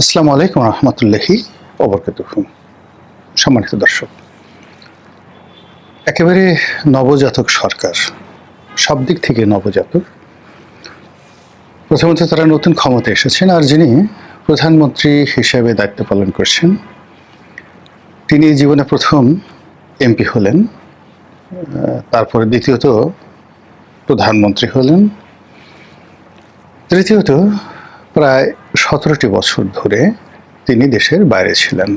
আসসালামু আলাইকুম রহমতুল্লাহি ওবরকাতুহু। সম্মানিত দর্শক, একেবারে নবজাতক সরকার, সব দিক থেকে নবজাতক। প্রথমত তারা নতুন ক্ষমতায় এসেছেন, আর যিনি প্রধানমন্ত্রী হিসেবে দায়িত্ব পালন করছেন তিনি জীবনে প্রথম এমপি হলেন, তারপরে দ্বিতীয়ত প্রধানমন্ত্রী হলেন, তৃতীয়ত প্রায় 17টি বছর ধরে তিনি দেশের বাইরে ছিলেন,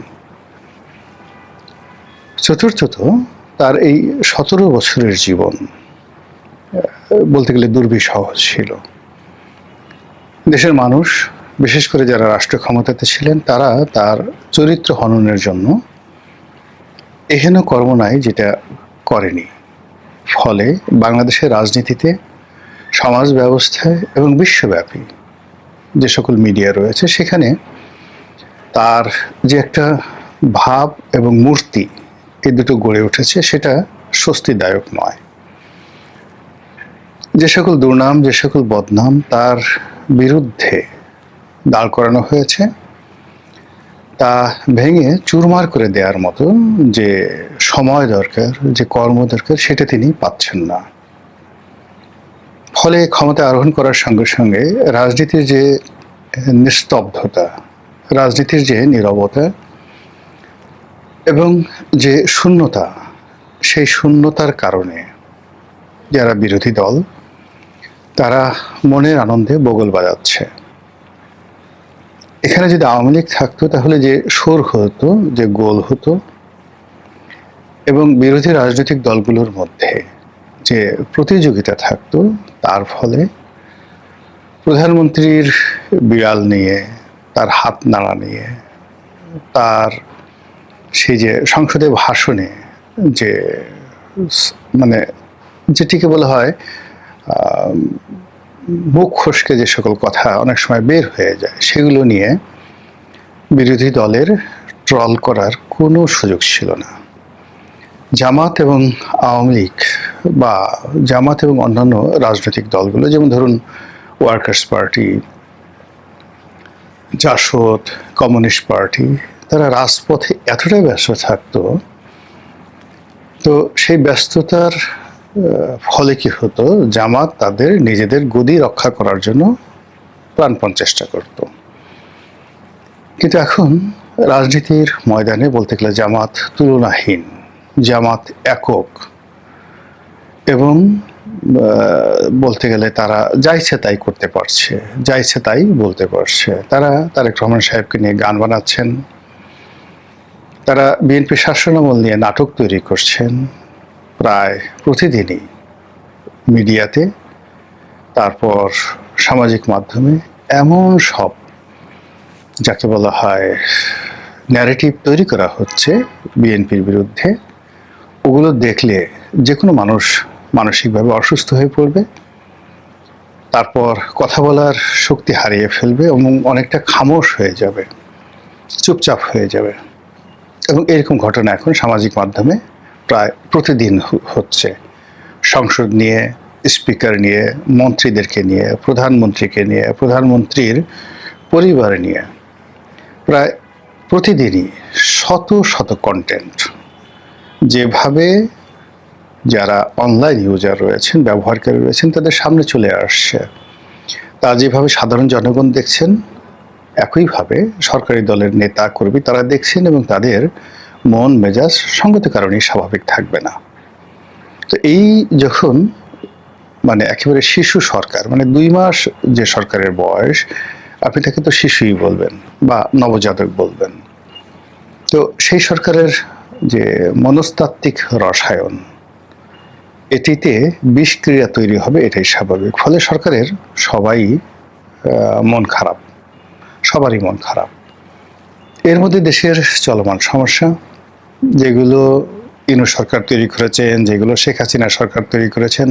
চতুর্থত তার এই 17 বছরের জীবন বলতে গেলে দুর্বিষহ ছিল। দেশের মানুষ, বিশেষ করে যারা রাষ্ট্র ক্ষমতাতে ছিলেন, তারা তার চরিত্র হননের জন্য এহেন কর্ম নাই যেটা করেনি। ফলে বাংলাদেশের রাজনীতিতে, সমাজ ব্যবস্থায় এবং বিশ্বব্যাপী যে সকল মিডিয়া রয়েছে সেখানে তার যে একটা ভাব এবং মূর্তি, এই দুটো গড়ে উঠেছে, সেটা স্বস্তিদায়ক নয়। যে সকল দুর্নাম, যে সকল বদনাম তার বিরুদ্ধে দাঁড় করানো হয়েছে, তা ভেঙে চুরমার করে দেওয়ার মতো যে সময় দরকার, যে কর্ম দরকার, সেটা তিনি পাচ্ছেন না। ফলে ক্ষমতা আরোহণ করার সঙ্গে সঙ্গে রাজনীতির যে নিস্তব্ধতা, রাজনীতির যে নীরবতা এবং যে শূন্যতা, সেই শূন্যতার কারণে যারা বিরোধী দল তারা মনের আনন্দে বগল বাজাচ্ছে। এখানে যদি আওয়ামী লীগ থাকতো তাহলে যে সুর হতো, যে গোল হতো, এবং বিরোধী রাজনৈতিক দলগুলোর মধ্যে যে প্রতিযোগিতা থাকতো, তার ফলে প্রধানমন্ত্রীর বিড়াল নিয়ে, তার হাত নাড়া নিয়ে, তার সেই যে সংসদে ভাষণে যে মানে যেটিকে বলা হয় মুখ খসকে যে সকল কথা অনেক সময় বের হয়ে যায়, সেগুলো নিয়ে বিরোধী দলের ট্রল করার কোনো সুযোগ ছিল না। জামাত এবং আওয়ামী লীগ বা জামাত এবং অন্যান্য রাজনৈতিক দলগুলো, যেমন ধরুন workers party, Jasad, communist party, তারা রাজপথে এতটাই ব্যস্ত থাকতো, তো সেই ব্যস্ততার ফলে কি হতো, জামাত তাদের নিজেদের গদি রক্ষা করার জন্য প্রাণপণ চেষ্টা করত। কিন্তু এখন রাজনীতির ময়দানে বলতে গেলে জামাত তুলনাহীন, জামাত একক, এবং বলতে গেলে তারা যা ইচ্ছে তাই করতে পারছে, যা ইচ্ছে তাই বলতে পারছে। তারা তারেক রহমান সাহেবকে নিয়ে গান বানাচ্ছেন, তারা বিএনপি শাসনামল নিয়ে নাটক তৈরি করছেন প্রায় প্রতিদিনই মিডিয়াতে, তারপর সামাজিক মাধ্যমে এমন সব যাকে বলা হয় ন্যারেটিভ তৈরি করা হচ্ছে বিএনপির বিরুদ্ধে, ওগুলো দেখলে যে কোনো মানুষ মানসিকভাবে অসুস্থ হয়ে পড়বে, তারপর কথা বলার শক্তি হারিয়ে ফেলবে এবং অনেকটা খামোশ হয়ে যাবে, চুপচাপ হয়ে যাবে। এবং এরকম ঘটনা এখন সামাজিক মাধ্যমে প্রায় প্রতিদিন হচ্ছে। সংসদ নিয়ে, স্পিকার নিয়ে, মন্ত্রীদেরকে নিয়ে, প্রধানমন্ত্রীকে নিয়ে, প্রধানমন্ত্রীর পরিবার নিয়ে প্রায় প্রতিদিনই শত শত কন্টেন্ট যেভাবে যারা অনলাইন ইউজার রয়েছেন, ব্যবহারকারী রয়েছেন, তাদের সামনে চলে আসছে, তা যেভাবে সাধারণ জনগণ দেখছেন, একইভাবে সরকারি দলের নেতা কর্মী তারা দেখছেন, এবং তাদের মন মেজাজ সঙ্গত কারণেই স্বাভাবিক থাকবে না। তো এই যখন একেবারে শিশু সরকার, 2 মাস যে সরকারের বয়স, আপনি তাকে তো শিশুই বলবেন বা নবজাতক বলবেন। তো সেই সরকারের যে মনস্তাত্ত্বিক রসায়ন, এটিতে বিষক্রিয়া তৈরি হবে, এটাই স্বাভাবিক। ফলে সরকারের সবাই মন খারাপ, সবারই মন খারাপ। এর মধ্যে দেশের চলমান সমস্যা, যেগুলো ইউনূস সরকার তৈরি করেছেন, যেগুলো শেখ হাসিনা সরকার তৈরি করেছেন,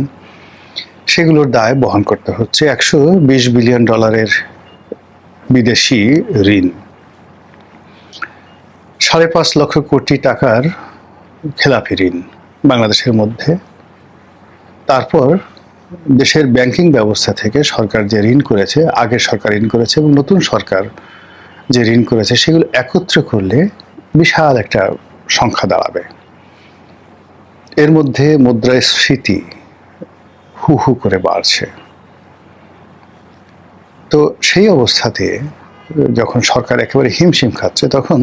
সেগুলোর দায় বহন করতে হচ্ছে। $120 বিলিয়ন বিদেশি ঋণ, 5.5 লক্ষ কোটি টাকার খেলাপি ঋণ বাংলাদেশের মধ্যে। তারপর দেশের ব্যাংকিং ব্যবস্থা থেকে সরকার যে ঋণ করেছে, আগের সরকার ঋণ করেছে এবং নতুন সরকার যে ঋণ করেছে সেগুলো একত্র করলে বিশাল একটা সংখ্যা দাঁড়াবে। এর মধ্যে মুদ্রাস্ফীতি হু হু করে বাড়ছে। তো সেই অবস্থাতে যখন সরকার একেবারে হিমশিম খাচ্ছে, তখন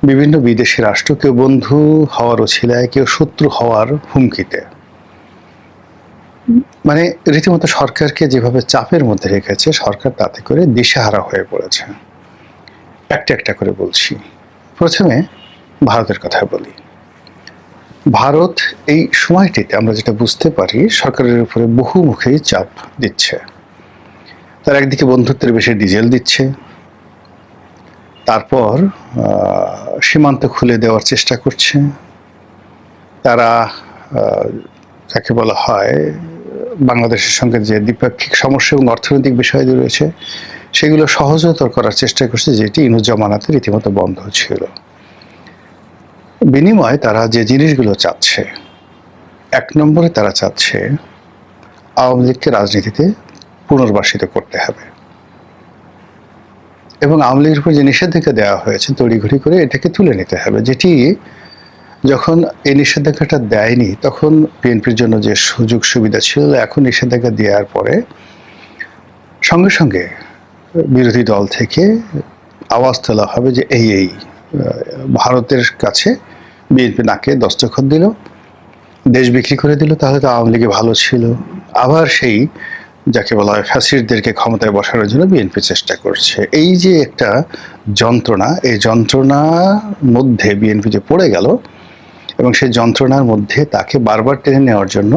বিভিন্ন বিদেশি রাষ্ট্র কেউ বন্ধু হওয়ার ওছিলায়, কেউ শত্রু হওয়ার হুমকিতে, মানে রীতিমতো সরকারকে যেভাবে চাপের মধ্যে রেখেছে, সরকার তাতে করে দিশেহারা হয়ে পড়েছে। একটা একটা করে বলছি। প্রথমে ভারতের কথা বলি। ভারত এই সময়টিতে আমরা যেটা বুঝতে পারি, সরকারের উপরে বহুমুখী চাপ দিচ্ছে। তার একদিকে বন্ধুত্বের বেশি ডিজেল দিচ্ছে, তারপর সীমান্ত খুলে দেওয়ার চেষ্টা করছে, তারা যাকে বলা হয় বাংলাদেশের সঙ্গে যে দ্বিপাক্ষিক সমস্যা এবং অর্থনৈতিক বিষয়গুলো রয়েছে সেগুলো সহজতর করার চেষ্টা করছে, যেটি ইনুস জামানাতে রীতিমতো বন্ধ ছিল। বিনিময়ে তারা যে জিনিসগুলো চাচ্ছে, এক নম্বরে তারা চাচ্ছে আওয়ামী লীগকে রাজনীতিতে পুনর্বাসিত করতে হবে, এবং আওয়ামী লীগের উপর যে নিষেধাজ্ঞা দেওয়া হয়েছে তড়িঘড়ি করে এটাকে তুলে নিতে হবে, যেটি যখন এই নিষেধাজ্ঞাটা দেয়নি তখন বিএনপির জন্য যে সুযোগ সুবিধা ছিল, এখন নিষেধাজ্ঞা দেওয়ার পরে সঙ্গে সঙ্গে বিরোধী দল থেকে আওয়াজ তোলা হবে যে এই ভারতের কাছে বিএনপি নাকে দস্তখত দিল, দেশ বিক্রি করে দিল, তাহলে তো আওয়ামী লীগে ভালো ছিল। আবার সেই যাকে বলা হয় ফ্যাসিস্টদেরকে ক্ষমতায় বসানোর জন্য বিএনপি চেষ্টা করছে। এই যে একটা যন্ত্রণা, এই যন্ত্রণার মধ্যে বিএনপি যে পড়ে গেল, এবং সেই যন্ত্রণার মধ্যে তাকে বারবার টেনে নেওয়ার জন্য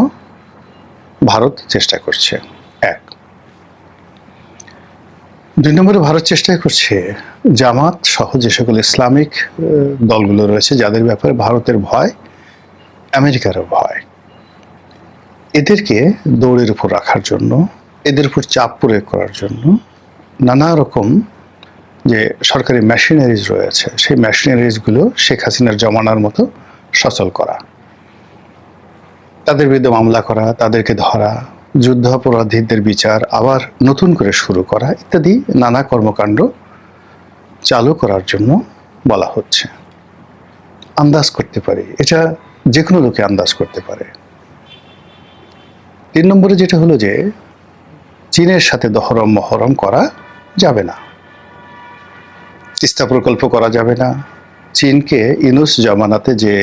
ভারত চেষ্টা করছে। এক। দুই নম্বরে ভারত চেষ্টা করছে জামাত সহ যে সকল ইসলামিক দলগুলো রয়েছে, যাদের ব্যাপারে ভারতের ভয়, আমেরিকারও ভয়, এদেরকে দৌড়ের উপর রাখার জন্য, এদের উপর চাপ প্রয়োগ করার জন্য নানা রকম যে সরকারি মেশিনারিজ রয়েছে, সেই মেশিনারিজগুলো শেখ হাসিনার জমানার মতো সচল করা, তাদের বিরুদ্ধে মামলা করা, তাদেরকে ধরা, যুদ্ধাপরাধীদের বিচার আবার নতুন করে শুরু করা ইত্যাদি নানা কর্মকাণ্ড চালু করার জন্য বলা হচ্ছে। আন্দাজ করতে পারি, এটা যে কোনো লোকে আন্দাজ করতে পারে। তিন নম্বরে যেটা হলো যে চীনের সাথে দহরম মহরম করা যাবে না, তিস্তা প্রকল্প করা যাবে না। চীনকে ইনুস জামানাতে যে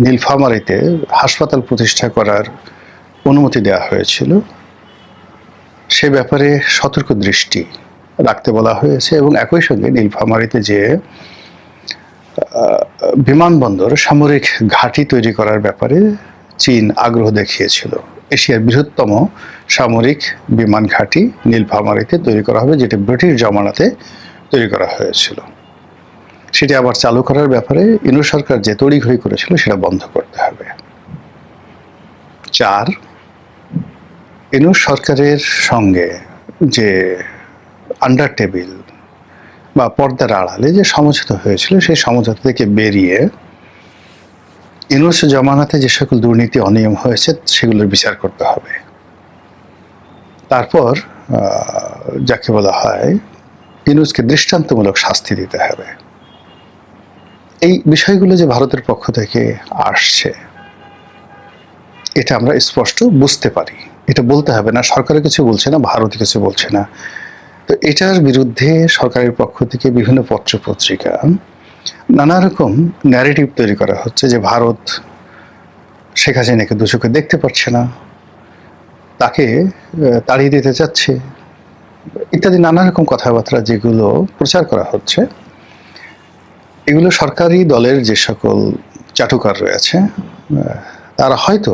নীলফামারীতে হাসপাতাল প্রতিষ্ঠা করার অনুমতি দেওয়া হয়েছিল, সে ব্যাপারে সতর্ক দৃষ্টি রাখতে বলা হয়েছে, এবং একই সঙ্গে নীলফামারীতে যে বিমানবন্দর, সামরিক ঘাঁটি তৈরি করার ব্যাপারে চীন আগ্রহ দেখিয়েছিল। এশিয়ার বৃহত্তম সামরিক বিমান ঘাঁটি নীলফামারীতে তৈরি করা হবে, যেটি ব্রিটিশ জামানাতে তৈরি করা হয়েছিল। সেটি আবার চালু করার ব্যাপারে ইনু সরকার যে তড়িঘড়ি করেছিল সেটা বন্ধ করতে হবে। চার, ইনু সরকারের সঙ্গে যে আন্ডার টেবিল বা পর্দার আড়ালে যে সমঝোতা হয়েছিল, সেই সমঝোতা থেকে বেরিয়ে ইনুস জামানাতে যে সকল দুর্নীতি অনিয়ম হয়েছে সেগুলোর বিচার করতে হবে। তারপর যাকে বলা হয় ইনুসকে দৃষ্টান্তমূলক শাস্তি দিতে হবে। এই বিষয়গুলো যে ভারতের পক্ষ থেকে আসছে এটা আমরা স্পষ্ট বুঝতে পারি, এটা বলতে হবে না, সরকারের কিছু বলছে না, ভারত কিছু বলছে না। তো এটার বিরুদ্ধে সরকারের পক্ষ থেকে বিভিন্ন পত্র পত্রিকা নানা রকম ন্যারেটিভ তৈরি করা হচ্ছে, যে ভারত শেখ হাসিনাকে দু চোখে দেখতে পাচ্ছে না, তাকে তাড়িয়ে দিতে চাচ্ছে, ইত্যাদি নানা রকম কথাবার্তা যেগুলো প্রচার করা হচ্ছে, এগুলো সরকারি দলের যে সকল চাটুকার রয়েছে তারা হয়তো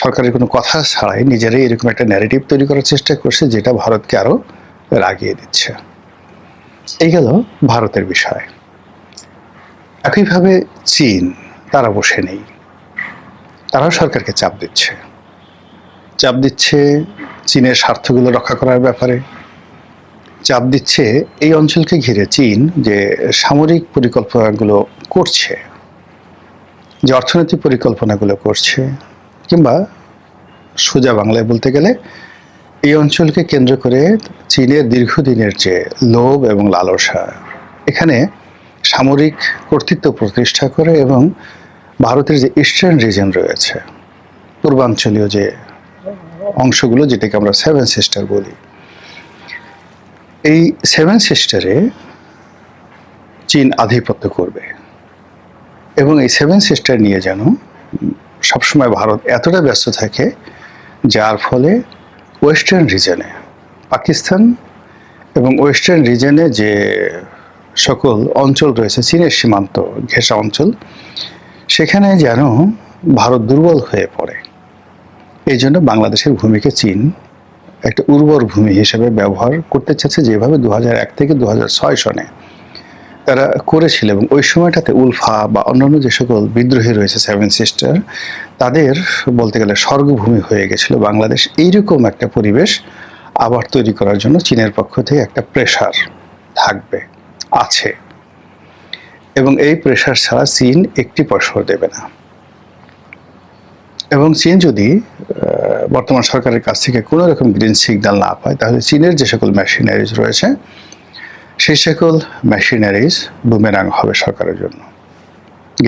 সরকারের কোনো কথা ছাড়াই নিজেরাই এরকম একটা ন্যারেটিভ তৈরি করার চেষ্টা করছে, যেটা ভারতকে আরো রাগিয়ে দিচ্ছে। এই গেল ভারতের বিষয়। একইভাবে চীন, তারা বসে নেই, তারাও সরকারকে চাপ দিচ্ছে চীনের স্বার্থগুলো রক্ষা করার ব্যাপারে, চাপ দিচ্ছে এই অঞ্চলকে ঘিরে চীন যে সামরিক পরিকল্পনাগুলো করছে, যে অর্থনৈতিক পরিকল্পনাগুলো করছে, কিংবা সোজা বাংলায় বলতে গেলে এই অঞ্চলকে কেন্দ্র করে চীনের দীর্ঘদিনের যে লোভ এবং লালসা, এখানে সামরিক কর্তৃত্ব প্রতিষ্ঠা করে এবং ভারতের যে ইস্টার্ন রিজন রয়েছে, পূর্বাঞ্চলীয় যে অংশগুলো, যেটাকে আমরা সেভেন সিস্টার বলি, এই সেভেন সিস্টারে চীন আধিপত্য করবে এবং এই সেভেন সিস্টার নিয়ে যেন সবসময় ভারত এতটা ব্যস্ত থাকে, যার ফলে ওয়েস্টার্ন রিজনে পাকিস্তান এবং ওয়েস্টার্ন রিজনে যে সকল অঞ্চল রয়েছে চীনের সীমান্ত ঘেঁষা অঞ্চল, সেখানে যেন ভারত দুর্বল হয়ে পড়ে। এই জন্য বাংলাদেশের ভূমিকে চীন একটা উর্বর ভূমি হিসেবে ব্যবহার করতে চাচ্ছে, যেভাবে 2001 থেকে 2006 সনে তারা করেছিল। এবং ওই সময়টাতে উলফা বা অন্যান্য যে সকল বিদ্রোহী রয়েছে সেভেন সিস্টার, তাদের বলতে গেলে স্বর্গভূমি হয়ে গেছিল বাংলাদেশ। এইরকম একটা পরিবেশ আবার তৈরি করার জন্য চীনের পক্ষ থেকে একটা প্রেশার থাকবে, আছে, এবং এই প্রেশার ছাড়া চীন একটি পয়সাও দেবে না। এবং চীন যদি বর্তমান সরকারের কাছ থেকে কোনো রকম গ্রিন সিগন্যাল না পায়, তাহলে চীনের যে সকল মেশিনারিজ রয়েছে সেই সকল মেশিনারিজ বুমেরাং হবে সরকারের জন্য।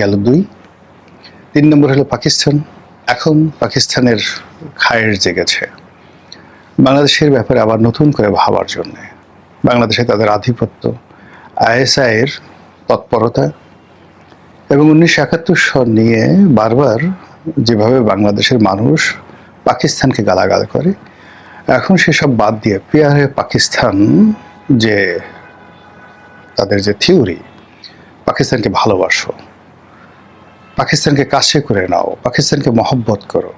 গেল 2। 3 নম্বর হলো পাকিস্তান। এখন পাকিস্তানের খায়ের জেগেছে বাংলাদেশের ব্যাপারে আবার নতুন করে ভাবার জন্যে। বাংলাদেশে তাদের আধিপত্য, আইএসআই এর তৎপরতা এবং 1971 সন নিয়ে বারবার যেভাবে বাংলাদেশের মানুষ পাকিস্তানকে গালাগাল করে, এখন সেসব বাদ দিয়ে পিয়ারে পাকিস্তান যে তাদের যে থিওরি, পাকিস্তানকে ভালোবাসো, পাকিস্তানকে কাছে করে নাও, পাকিস্তানকে মহব্বত করো,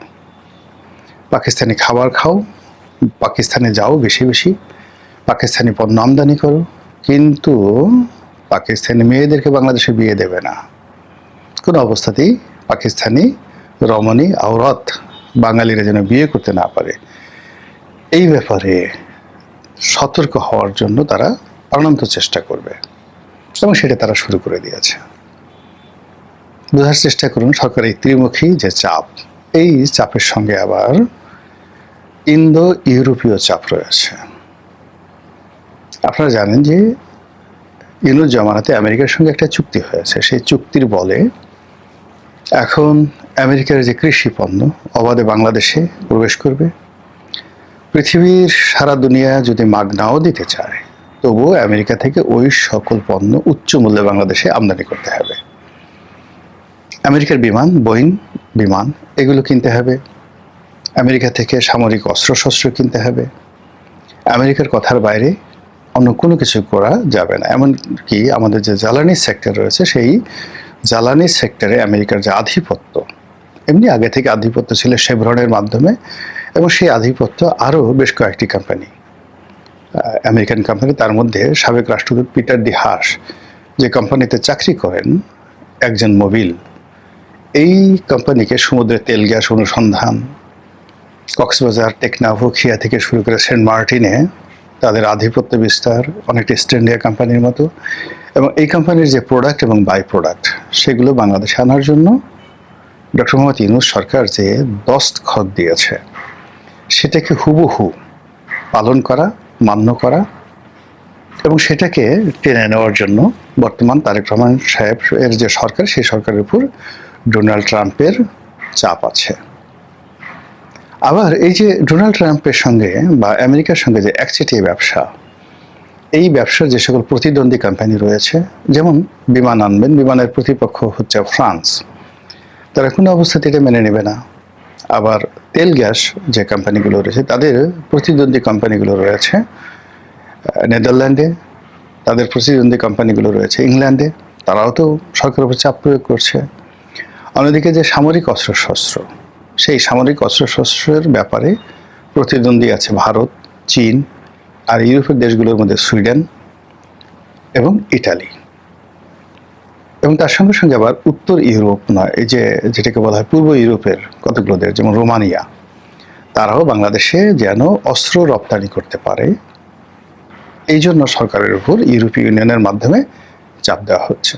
পাকিস্তানি খাবার খাও, পাকিস্তানে যাও বেশি বেশি, পাকিস্তানি পণ্য আমদানি করো, কিন্তু পাকিস্তানি মেয়েদেরকে বাংলাদেশে বিয়ে দেবে না। কোনো অবস্থাতেই পাকিস্তানি রমণী আওরাত বাঙালিরা যেন বিয়ে করতে না পারে, এই ব্যাপারে সতর্ক হওয়ার জন্য তারা প্রাণান্ত চেষ্টা করবে এবং সেটা তারা শুরু করে দিয়েছে। বোঝার চেষ্টা করুন সরকারের ত্রিমুখী যে চাপ, এই চাপের সঙ্গে আবার ইন্দো ইউরোপীয় চাপ রয়েছে। আপনারা জানেন যে ইউনুস জামানাতে আমেরিকার সঙ্গে একটা চুক্তি হয়েছে। সেই চুক্তির বলে এখন আমেরিকার যে কৃষি পণ্য অবাধে বাংলাদেশে প্রবেশ করবে। পৃথিবীর সারা দুনিয়া যদি মাগনাও দিতে চায়, তবুও আমেরিকা থেকে ওই সকল পণ্য উচ্চ মূল্যে বাংলাদেশে আমদানি করতে হবে। আমেরিকার বিমান, বোয়িং বিমান, এগুলো কিনতে হবে। আমেরিকা থেকে সামরিক অস্ত্রশস্ত্র কিনতে হবে। আমেরিকার কথার বাইরে অন্য কোনো কিছু করা যাবে না। এমনকি আমাদের যে জ্বালানি সেক্টর রয়েছে, সেই জ্বালানি সেক্টরে আমেরিকার যে আধিপত্য, এমনি আগে থেকে আধিপত্য ছিল শেভরনের মাধ্যমে, এবং সেই আধিপত্য আরও বেশ কয়েকটি কোম্পানি, আমেরিকান কোম্পানি, তার মধ্যে সাবেক রাষ্ট্রদূত পিটার ডি হাস যে কোম্পানিতে চাকরি করেন, একজন মোবিল, এই কোম্পানিকে সমুদ্রের তেল গ্যাস অনুসন্ধান, কক্সবাজার, টেকনাফ, খিয়া থেকে শুরু করে সেন্ট মার্টিনে তাদের আধিপত্য বিস্তার অনেকটা ইস্ট ইন্ডিয়া কোম্পানির মতো। এবং এই কোম্পানির যে প্রোডাক্ট এবং বাই প্রোডাক্ট, সেগুলো বাংলাদেশে আনার জন্য ডক্টর মোহাম্মদ ইউনূস সরকার যে দস্তখত দিয়েছে, সেটাকে হুবহু পালন করা, মান্য করা এবং সেটাকে টেনে নেওয়ার জন্য বর্তমান তারেক রহমান সাহেব এর যে সরকার, সেই সরকারের উপর ডোনাল্ড ট্রাম্পের চাপ আছে। আবার এই যে ডোনাল্ড ট্রাম্পের সঙ্গে বা আমেরিকার সঙ্গে যে একচেটিয়া ব্যবসা, এই ব্যবসার যে সকল প্রতিদ্বন্দ্বী কোম্পানি রয়েছে, যেমন বিমান আনবেন, বিমানের প্রতিপক্ষ হচ্ছে ফ্রান্স, তারা কোনো অবস্থাতে এটা মেনে নেবে না। আবার তেল গ্যাস যে কোম্পানিগুলো রয়েছে, তাদের প্রতিদ্বন্দ্বী কোম্পানিগুলো রয়েছে নেদারল্যান্ডে, তাদের প্রতিদ্বন্দ্বী কোম্পানিগুলো রয়েছে ইংল্যান্ডে, তারাও তো সরকারের উপর চাপ প্রয়োগ করছে। অন্যদিকে যে সামরিক অস্ত্রশস্ত্র, সেই সামরিক অস্ত্রশস্ত্রের ব্যাপারে প্রতিদ্বন্দ্বী আছে ভারত, চীন আর ইউরোপের দেশগুলোর মধ্যে সুইডেন এবং ইটালি। এবং তার সঙ্গে সঙ্গে আবার উত্তর ইউরোপ নয়, এই যে যেটাকে বলা হয় পূর্ব ইউরোপের কতগুলো দেশ, যেমন রোমানিয়া, তারাও বাংলাদেশে যেন অস্ত্র রপ্তানি করতে পারে, এই জন্য সরকারের উপর ইউরোপীয় ইউনিয়নের মাধ্যমে চাপ দেওয়া হচ্ছে।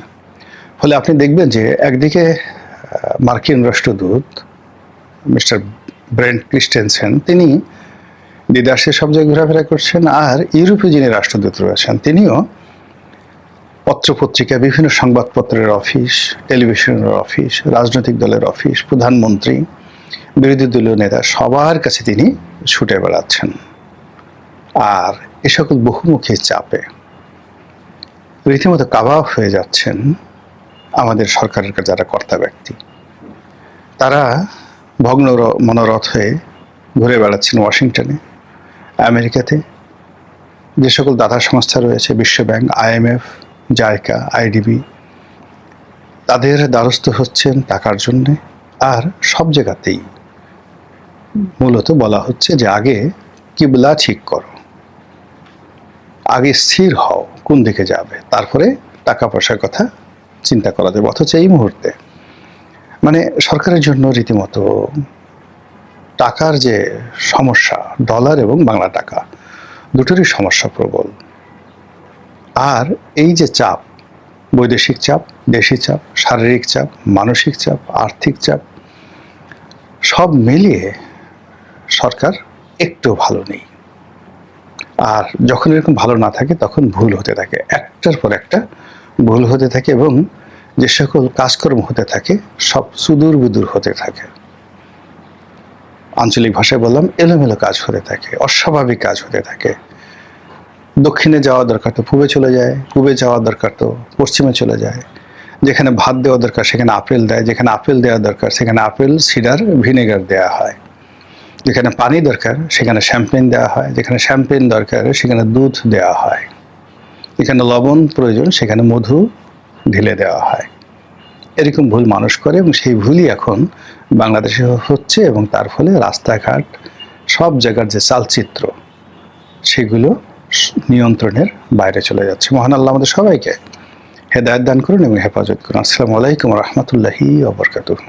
ফলে আপনি দেখবেন যে একদিকে মার্কিন রাষ্ট্রদূত মিস্টার ব্রেন্ট ক্রিস্টেনসেন, তিনি দিদাসে সব জায়গায় ঘোরাফেরা করছেন। আর ইউরোপে যিনি রাষ্ট্রদূত রয়েছেন তিনিও পত্রপত্রিকা, বিভিন্ন সংবাদপত্রের অফিস, টেলিভিশনের অফিস, রাজনৈতিক দলের অফিস, প্রধানমন্ত্রী, বিরোধী দলীয় নেতা সবার কাছে তিনি ছুটে বেড়াচ্ছেন। আর এ সকল বহুমুখী চাপে রীতিমতো কাবাব হয়ে যাচ্ছেন আমাদের সরকারের যারা কর্তা ব্যক্তি। তারা ভগ্ন মনোরথ হয়ে ঘুরে বেড়াচ্ছেন ওয়াশিংটনে, আমেরিকাতে। যে সকল দাতা সংস্থা রয়েছে, বিশ্বব্যাংক, IMF, জাইকা, IDB, তাদের দ্বারস্থ হচ্ছেন টাকার জন্যে। আর সব জায়গাতেই মূলত বলা হচ্ছে যে আগে কিবলা ঠিক করো, আগে স্থির হও কোন দিকে যাবে, তারপরে টাকা পয়সার কথা চিন্তা করা যাবে। অথচ এই মুহূর্তে মানে সরকারের জন্য রীতিমতো টাকার যে সমস্যা, ডলার এবং বাংলা টাকা দুটোরই সমস্যা প্রবল। আর এই যে চাপ, বৈদেশিক চাপ, দেশি চাপ, শারীরিক চাপ, মানসিক চাপ, আর্থিক চাপ, সব মিলিয়ে সরকার একটু ভালো নেই। আর যখন এরকম ভালো না থাকে তখন ভুল হতে থাকে, একটার পর একটা ভুল হতে থাকে, এবং যে সকল কাজকর্ম হতে থাকে সব সুদূর বুদূর হতে থাকে। আঞ্চলিক ভাষায় বললাম এলোমেলো কাজ হতে থাকে, অস্বাভাবিক কাজ হতে থাকে। দক্ষিণে যাওয়া দরকার তো পূবে চলে যায়, পূবে যাওয়া দরকার তো পশ্চিমে চলে যায়। যেখানে ভাত দেওয়া দরকার সেখানে আপেল দেয়, যেখানে আপেল দেওয়া দরকার সেখানে আপেল সিডার ভিনেগার দেওয়া হয়, যেখানে পানি দরকার সেখানে শ্যাম্পেন দেওয়া হয়, যেখানে শ্যাম্পেন দরকার সেখানে দুধ দেওয়া হয়, যেখানে লবণ প্রয়োজন সেখানে মধু ঢেলে দেওয়া হয়। এরকম ভুল মানুষ করে, এবং সেই ভুলই এখন বাংলাদেশে হচ্ছে, এবং তার ফলে রাস্তাঘাট সব জায়গার যে চালচিত্র সেগুলো নিয়ন্ত্রণের বাইরে চলে যাচ্ছে। মহান আল্লাহ আমাদের সবাইকে হেদায়েত দান করুন এবং হেফাজত করুন। আসসালামু আলাইকুম ওয়া রাহমাতুল্লাহি ওয়া বারাকাতুহু।